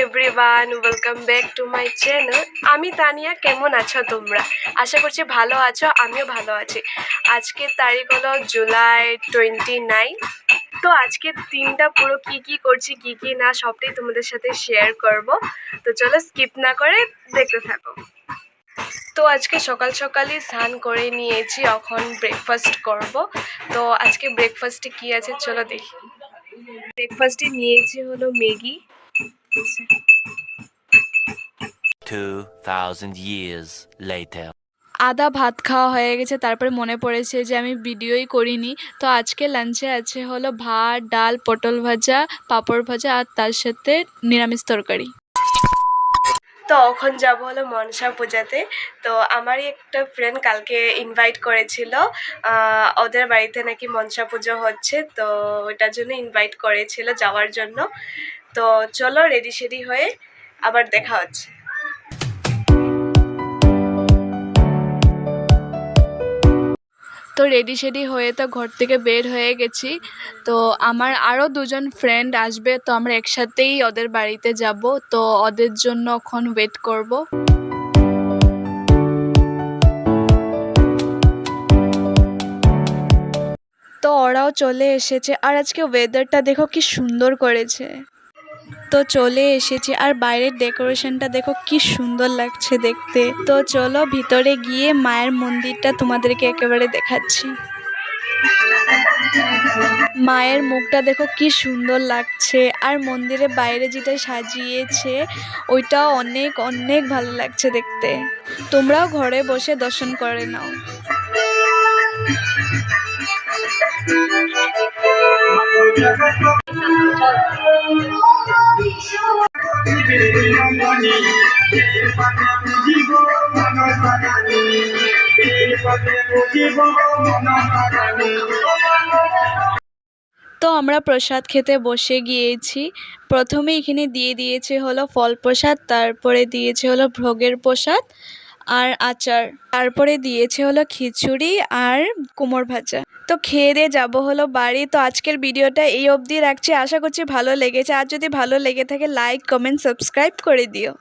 Everyone, welcome back to my channel. আমি তানিয়া। কেমন আছো তোমরা? আশা করছি ভালো আছো, আমিও ভালো আছি। আজকের তারিখ হলো জুলাই 29। তো আজকের দিনটা পুরো কি করছি কি না সবটাই তোমাদের সাথে শেয়ার করব। তো চলো স্কিপ না করে দেখতে থাকো। তো আজকে সকাল সকালই স্নান করে নিয়েছি, এখন ব্রেকফাস্ট করব। তো আজকে ব্রেকফাস্টে কি আছে চলো দেখি। ব্রেকফাস্টে নিয়েছি হলো ম্যাগি। 2000 years later. আদা ভাত খাওয়া হয়ে গেছে, তারপরে মনে পড়েছে যে আমি ভিডিওই করিনি। তো আজকে লাঞ্চে আছে হলো ভাত, ডাল, পটল ভাজা, পাঁপড় ভাজা আর তার সাথে নিরামিষ তরকারি। তো এখন যাব হলো মনসা পূজাতে। তো আমারই একটা ফ্রেন্ড কালকে ইনভাইট করেছিল, ওদের বাড়িতে নাকি মনসা পুজো হচ্ছে, তো ওটার জন্য ইনভাইট করেছিল যাওয়ার জন্য। তো চলো রেডি সেডি হয়ে আবার দেখা হচ্ছে। তো রেডি শেডি হয়ে তো ঘর থেকে বের হয়ে গেছি। তো আমার আরও দুজন ফ্রেন্ড আসবে, তো আমরা একসাথেই ওদের বাড়িতে যাব। তো ওদের জন্য এখন ওয়েট করব। তো ওরাও চলে এসেছে, আর আজকে ওয়েদারটা দেখো কি সুন্দর করেছে। তো চলে এসেছি, আর বাইরের ডেকোরেশনটা দেখো কি সুন্দর লাগছে দেখতে। তো চলো ভিতরে গিয়ে মায়ের মন্দিরটা তোমাদেরকে একেবারে দেখাচ্ছি। মায়ের মুখটা দেখো কি সুন্দর লাগছে, আর মন্দিরের বাইরে যেটা সাজিয়েছে ওইটাও অনেক অনেক ভালো লাগছে দেখতে। তোমরাও ঘরে বসে দর্শন করে নাও। তো আমরা প্রসাদ খেতে বসে গিয়েছি। প্রথমে এখানে দিয়ে দিয়েছে হলো ফল প্রসাদ, তারপরে দিয়েছে হলো ভোগের প্রসাদ আর আচার, তারপরে দিয়েছে হলো খিচুড়ি আর কুমড় ভাজা। তো খেয়ে দিয়ে যাবো হলো বাড়ি। তো আজকের ভিডিওটা এই অবধি রাখছি, আশা করছি ভালো লেগেছে। আর যদি ভালো লেগে থাকে লাইক, কমেন্ট, সাবস্ক্রাইব করে দিও।